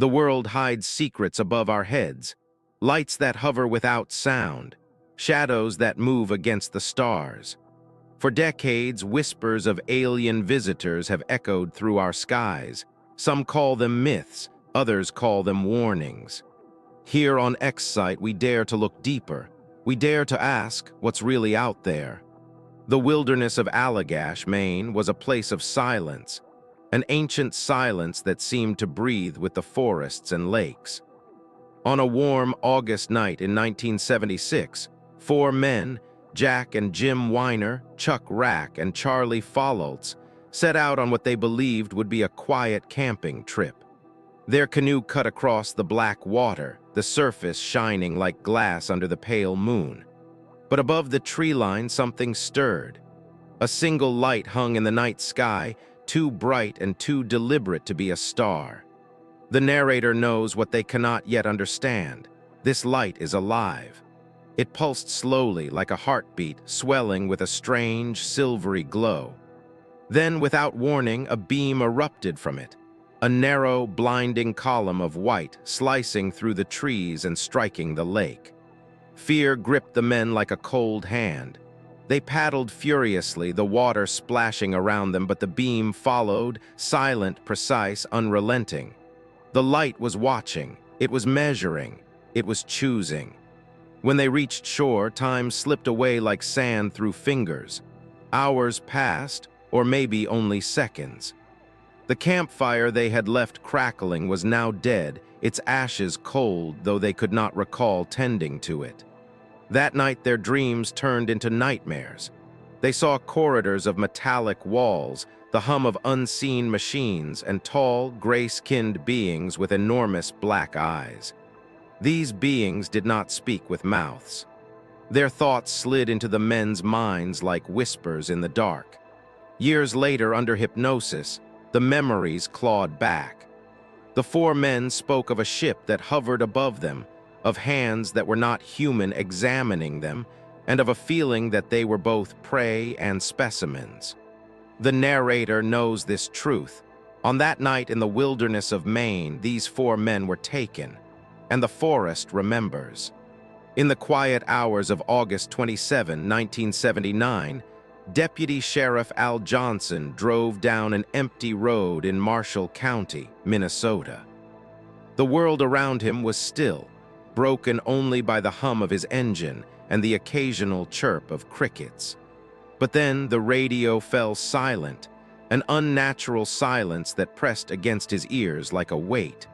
The world hides secrets above our heads, lights that hover without sound, shadows that move against the stars. For decades, whispers of alien visitors have echoed through our skies. Some call them myths, others call them warnings. Here on X-Site, we dare to look deeper. We dare to ask what's really out there. The wilderness of Allagash, Maine, was a place of silence, an ancient silence that seemed to breathe with the forests and lakes. On a warm August night in 1976, four men, Jack and Jim Weiner, Chuck Rack, and Charlie Follaltz, set out on what they believed would be a quiet camping trip. Their canoe cut across the black water, the surface shining like glass under the pale moon. But above the tree line, something stirred. A single light hung in the night sky, too bright and too deliberate to be a star. The narrator knows what they cannot yet understand. This light is alive. It pulsed slowly like a heartbeat, swelling with a strange, silvery glow. Then, without warning, a beam erupted from it. A narrow, blinding column of white slicing through the trees and striking the lake. Fear gripped the men like a cold hand. They paddled furiously, the water splashing around them, but the beam followed, silent, precise, unrelenting. The light was watching, it was measuring, it was choosing. When they reached shore, time slipped away like sand through fingers. Hours passed, or maybe only seconds. The campfire they had left crackling was now dead, its ashes cold, though they could not recall tending to it. That night their dreams turned into nightmares. They saw corridors of metallic walls, the hum of unseen machines, and tall, gray-skinned beings with enormous black eyes. These beings did not speak with mouths. Their thoughts slid into the men's minds like whispers in the dark. Years later, under hypnosis, the memories clawed back. The four men spoke of a ship that hovered above them, of hands that were not human examining them, and of a feeling that they were both prey and specimens. The narrator knows this truth. On that night in the wilderness of Maine, these four men were taken, and the forest remembers. In the quiet hours of August 27, 1979, Deputy Sheriff Al Johnson drove down an empty road in Marshall County, Minnesota. The world around him was still, broken only by the hum of his engine and the occasional chirp of crickets. But then the radio fell silent, an unnatural silence that pressed against his ears like a weight.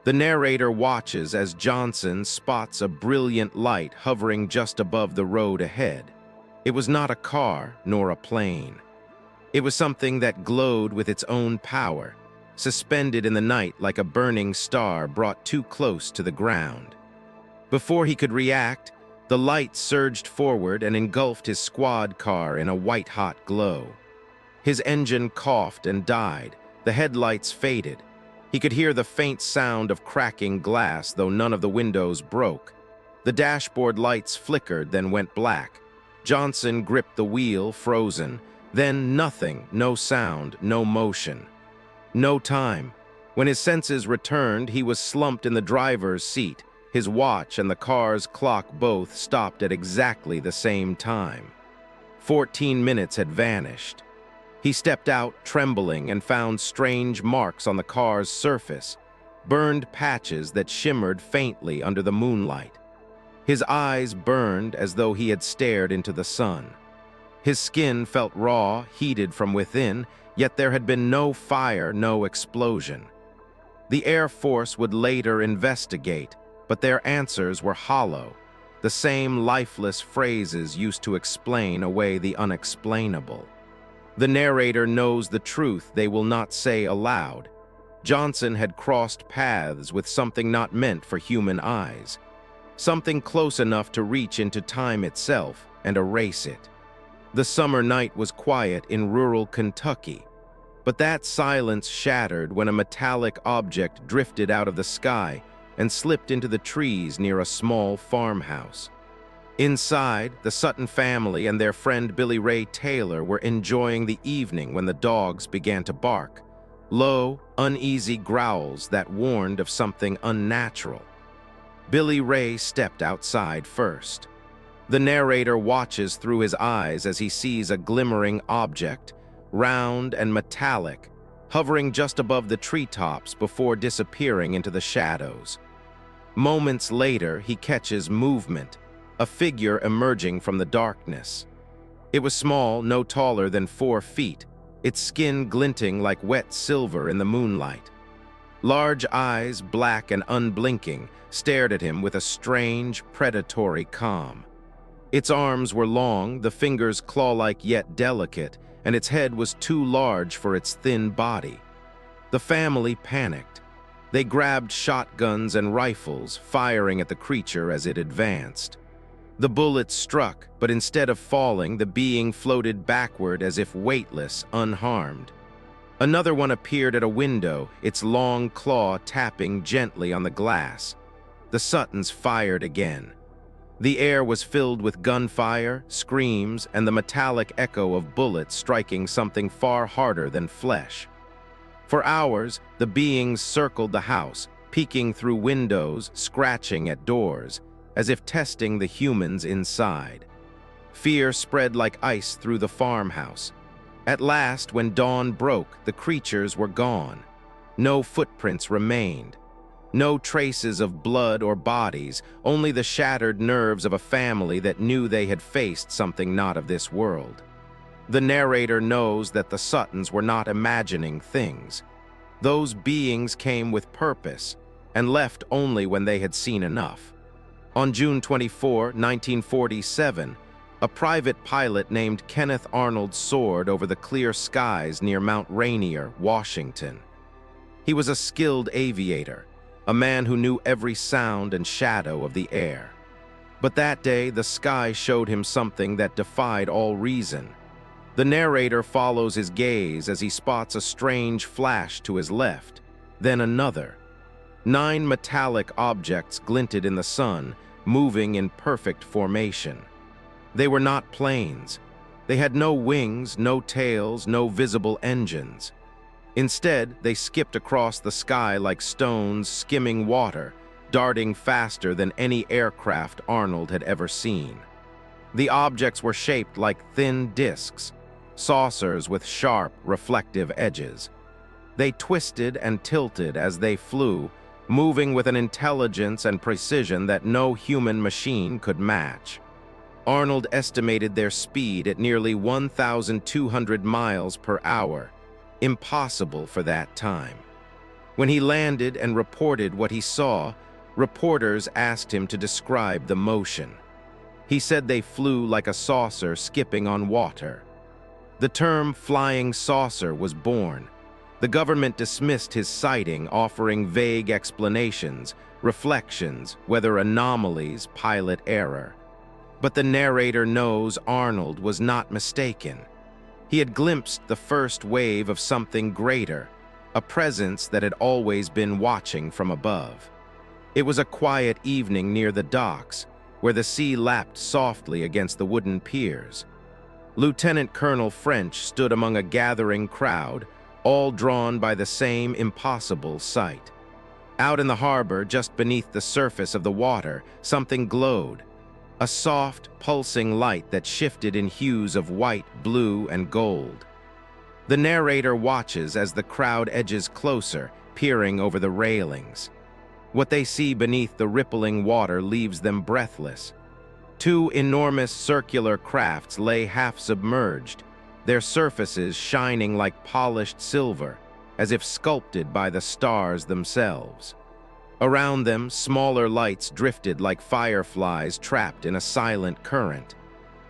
The narrator watches as Johnson spots a brilliant light hovering just above the road ahead. It was not a car nor a plane. It was something that glowed with its own power, suspended in the night like a burning star brought too close to the ground. Before he could react, the light surged forward and engulfed his squad car in a white-hot glow. His engine coughed and died, the headlights faded. He could hear the faint sound of cracking glass, though none of the windows broke. The dashboard lights flickered, then went black. Johnson gripped the wheel, frozen. Then nothing, no sound, no motion. No time. When his senses returned, he was slumped in the driver's seat. His watch and the car's clock both stopped at exactly the same time. 14 minutes had vanished. He stepped out, trembling, and found strange marks on the car's surface, burned patches that shimmered faintly under the moonlight. His eyes burned as though he had stared into the sun. His skin felt raw, heated from within, yet there had been no fire, no explosion. The Air Force would later investigate, but their answers were hollow, the same lifeless phrases used to explain away the unexplainable. The narrator knows the truth they will not say aloud. Johnson had crossed paths with something not meant for human eyes, something close enough to reach into time itself and erase it. The summer night was quiet in rural Kentucky, but that silence shattered when a metallic object drifted out of the sky and slipped into the trees near a small farmhouse. Inside, the Sutton family and their friend Billy Ray Taylor were enjoying the evening when the dogs began to bark. low, uneasy growls that warned of something unnatural. Billy Ray stepped outside first. The narrator watches through his eyes as he sees a glimmering object, round and metallic, hovering just above the treetops before disappearing into the shadows. Moments later, he catches movement, a figure emerging from the darkness. It was small, no taller than 4 feet, its skin glinting like wet silver in the moonlight. Large eyes, black and unblinking, stared at him with a strange, predatory calm. Its arms were long, the fingers claw-like yet delicate, and its head was too large for its thin body. The family panicked. They grabbed shotguns and rifles, firing at the creature as it advanced. The bullets struck, but instead of falling, the being floated backward as if weightless, unharmed. Another one appeared at a window, its long claw tapping gently on the glass. The Suttons fired again. The air was filled with gunfire, screams, and the metallic echo of bullets striking something far harder than flesh. For hours, the beings circled the house, peeking through windows, scratching at doors, as if testing the humans inside. Fear spread like ice through the farmhouse. At last, when dawn broke, the creatures were gone. No footprints remained. No traces of blood or bodies, only the shattered nerves of a family that knew they had faced something not of this world. The narrator knows that the Suttons were not imagining things. Those beings came with purpose and left only when they had seen enough. On June 24, 1947, a private pilot named Kenneth Arnold soared over the clear skies near Mount Rainier, Washington. He was a skilled aviator, a man who knew every sound and shadow of the air. But that day, the sky showed him something that defied all reason. The narrator follows his gaze as he spots a strange flash to his left, then another. 9 metallic objects glinted in the sun, moving in perfect formation. They were not planes. They had no wings, no tails, no visible engines. Instead, they skipped across the sky like stones skimming water, darting faster than any aircraft Arnold had ever seen. The objects were shaped like thin discs, saucers with sharp, reflective edges. They twisted and tilted as they flew, moving with an intelligence and precision that no human machine could match. Arnold estimated their speed at nearly 1,200 miles per hour, impossible for that time. When he landed and reported what he saw, reporters asked him to describe the motion. He said they flew like a saucer skipping on water. The term flying saucer was born. The government dismissed his sighting, offering vague explanations, reflections, whether anomalies, pilot error. But the narrator knows Arnold was not mistaken. He had glimpsed the first wave of something greater, a presence that had always been watching from above. It was a quiet evening near the docks, where the sea lapped softly against the wooden piers. Lieutenant Colonel French stood among a gathering crowd, all drawn by the same impossible sight. Out in the harbor, just beneath the surface of the water, something glowed. A soft, pulsing light that shifted in hues of white, blue, and gold. The narrator watches as the crowd edges closer, peering over the railings. What they see beneath the rippling water leaves them breathless. 2 enormous circular crafts lay half-submerged, their surfaces shining like polished silver, as if sculpted by the stars themselves. Around them, smaller lights drifted like fireflies trapped in a silent current.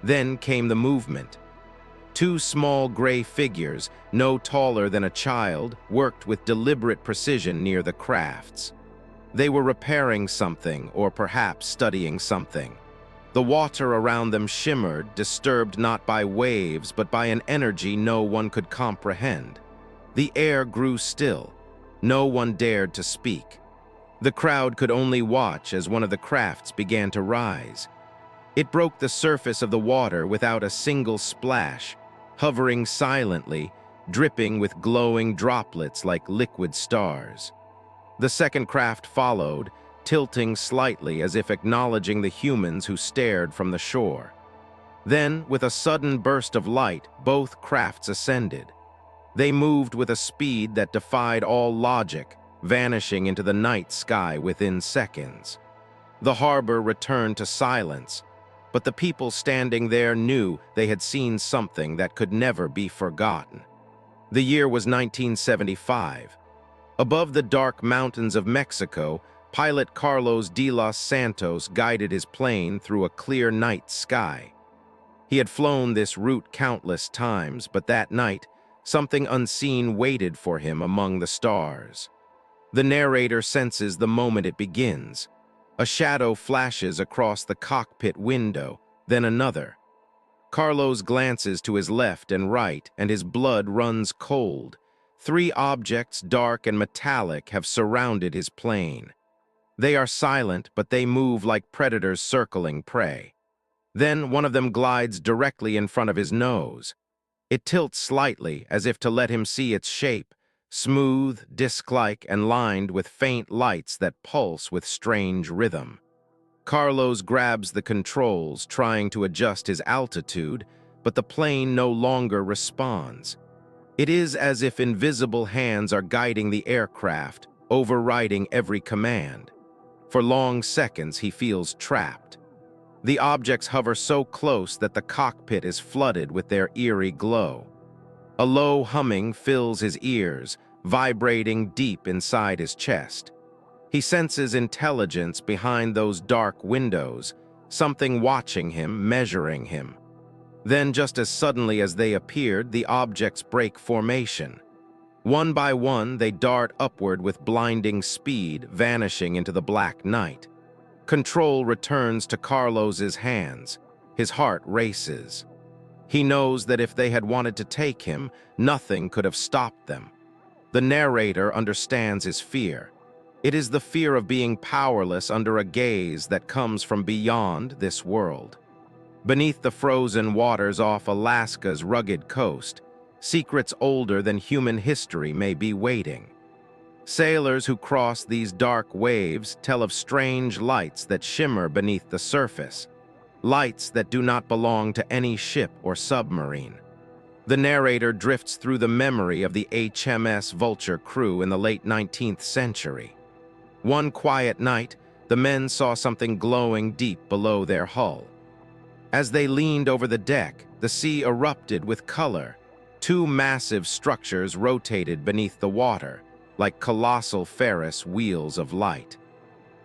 Then came the movement. 2 small gray figures, no taller than a child, worked with deliberate precision near the crafts. They were repairing something, or perhaps studying something. The water around them shimmered, disturbed not by waves, but by an energy no one could comprehend. The air grew still. No one dared to speak. The crowd could only watch as one of the crafts began to rise. It broke the surface of the water without a single splash, hovering silently, dripping with glowing droplets like liquid stars. The second craft followed, tilting slightly as if acknowledging the humans who stared from the shore. Then, with a sudden burst of light, both crafts ascended. They moved with a speed that defied all logic, vanishing into the night sky within seconds. The harbor returned to silence, but the people standing there knew they had seen something that could never be forgotten. The year was 1975. Above the dark mountains of Mexico, pilot Carlos de los Santos guided his plane through a clear night sky. He had flown this route countless times, but that night, something unseen waited for him among the stars. The narrator senses the moment it begins. A shadow flashes across the cockpit window, then another. Carlos glances to his left and right, and his blood runs cold. 3 objects, dark and metallic, have surrounded his plane. They are silent, but they move like predators circling prey. Then one of them glides directly in front of his nose. It tilts slightly, as if to let him see its shape, smooth, disc-like, and lined with faint lights that pulse with strange rhythm. Carlos grabs the controls, trying to adjust his altitude, but the plane no longer responds. It is as if invisible hands are guiding the aircraft, overriding every command. For long seconds, he feels trapped. The objects hover so close that the cockpit is flooded with their eerie glow. A low humming fills his ears, vibrating deep inside his chest. He senses intelligence behind those dark windows, something watching him, measuring him. Then, just as suddenly as they appeared, the objects break formation. One by one, they dart upward with blinding speed, vanishing into the black night. Control returns to Carlos's hands. His heart races. He knows that if they had wanted to take him, nothing could have stopped them. The narrator understands his fear. It is the fear of being powerless under a gaze that comes from beyond this world. Beneath the frozen waters off Alaska's rugged coast, secrets older than human history may be waiting. Sailors who cross these dark waves tell of strange lights that shimmer beneath the surface, lights that do not belong to any ship or submarine. The narrator drifts through the memory of the HMS Vulture crew in the late 19th century. One quiet night, the men saw something glowing deep below their hull. As they leaned over the deck, the sea erupted with color. 2 massive structures rotated beneath the water, like colossal Ferris wheels of light.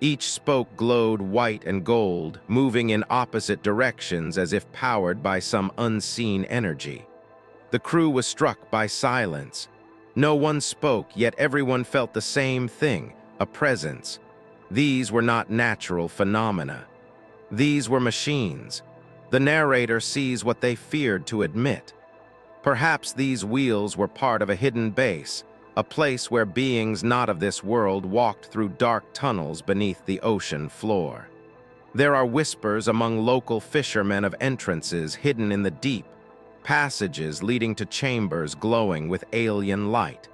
Each spoke glowed white and gold, moving in opposite directions as if powered by some unseen energy. The crew was struck by silence. No one spoke, yet everyone felt the same thing, a presence. These were not natural phenomena. These were machines. The narrator sees what they feared to admit. Perhaps these wheels were part of a hidden base, a place where beings not of this world walked through dark tunnels beneath the ocean floor. There are whispers among local fishermen of entrances hidden in the deep, passages leading to chambers glowing with alien light.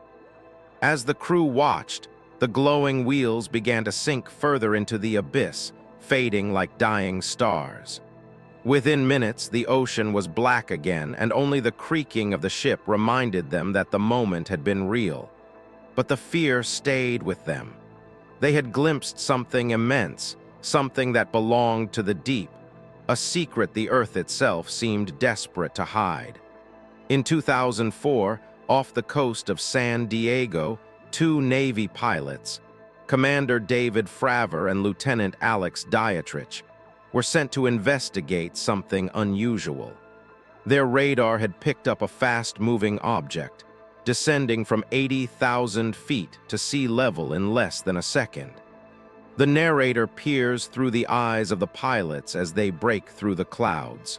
As the crew watched, the glowing wheels began to sink further into the abyss, fading like dying stars. Within minutes, the ocean was black again, and only the creaking of the ship reminded them that the moment had been real. But the fear stayed with them. They had glimpsed something immense, something that belonged to the deep, a secret the Earth itself seemed desperate to hide. In 2004, off the coast of San Diego, 2 Navy pilots, Commander David Fravor and Lieutenant Alex Dietrich, were sent to investigate something unusual. Their radar had picked up a fast-moving object, descending from 80,000 feet to sea level in less than a second. The narrator peers through the eyes of the pilots as they break through the clouds.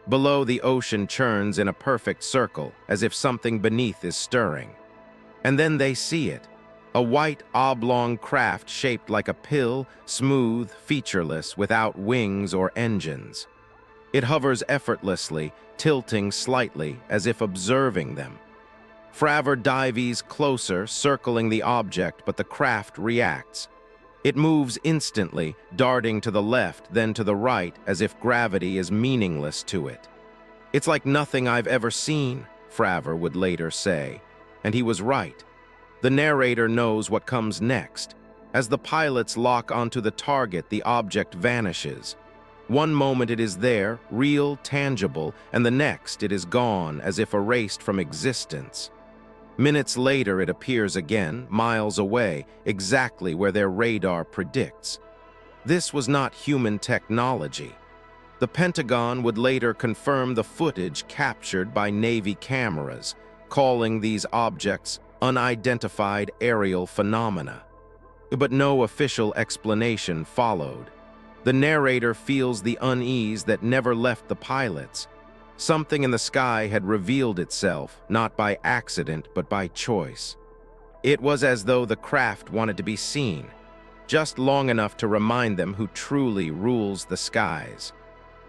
Below, the ocean churns in a perfect circle, as if something beneath is stirring. And then they see it, a white oblong craft shaped like a pill, smooth, featureless, without wings or engines. It hovers effortlessly, tilting slightly, as if observing them. Fravor dives closer, circling the object, but the craft reacts. It moves instantly, darting to the left, then to the right, as if gravity is meaningless to it. "It's like nothing I've ever seen," Fravor would later say, and he was right. The narrator knows what comes next. As the pilots lock onto the target, the object vanishes. One moment it is there, real, tangible, and the next it is gone, as if erased from existence. Minutes later it appears again, miles away, exactly where their radar predicts. This was not human technology. The Pentagon would later confirm the footage captured by Navy cameras, calling these objects unidentified aerial phenomena. But no official explanation followed. The narrator feels the unease that never left the pilots. Something in the sky had revealed itself, not by accident but by choice. It was as though the craft wanted to be seen, just long enough to remind them who truly rules the skies.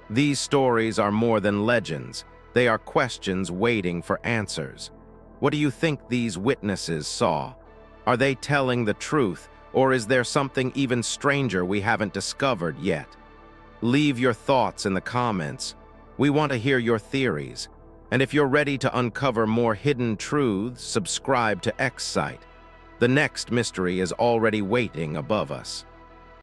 These stories are more than legends. They are questions waiting for answers. What do you think these witnesses saw? Are they telling the truth, or is there something even stranger we haven't discovered yet? Leave your thoughts in the comments. We want to hear your theories. And if you're ready to uncover more hidden truths, subscribe to X Site. The next mystery is already waiting above us.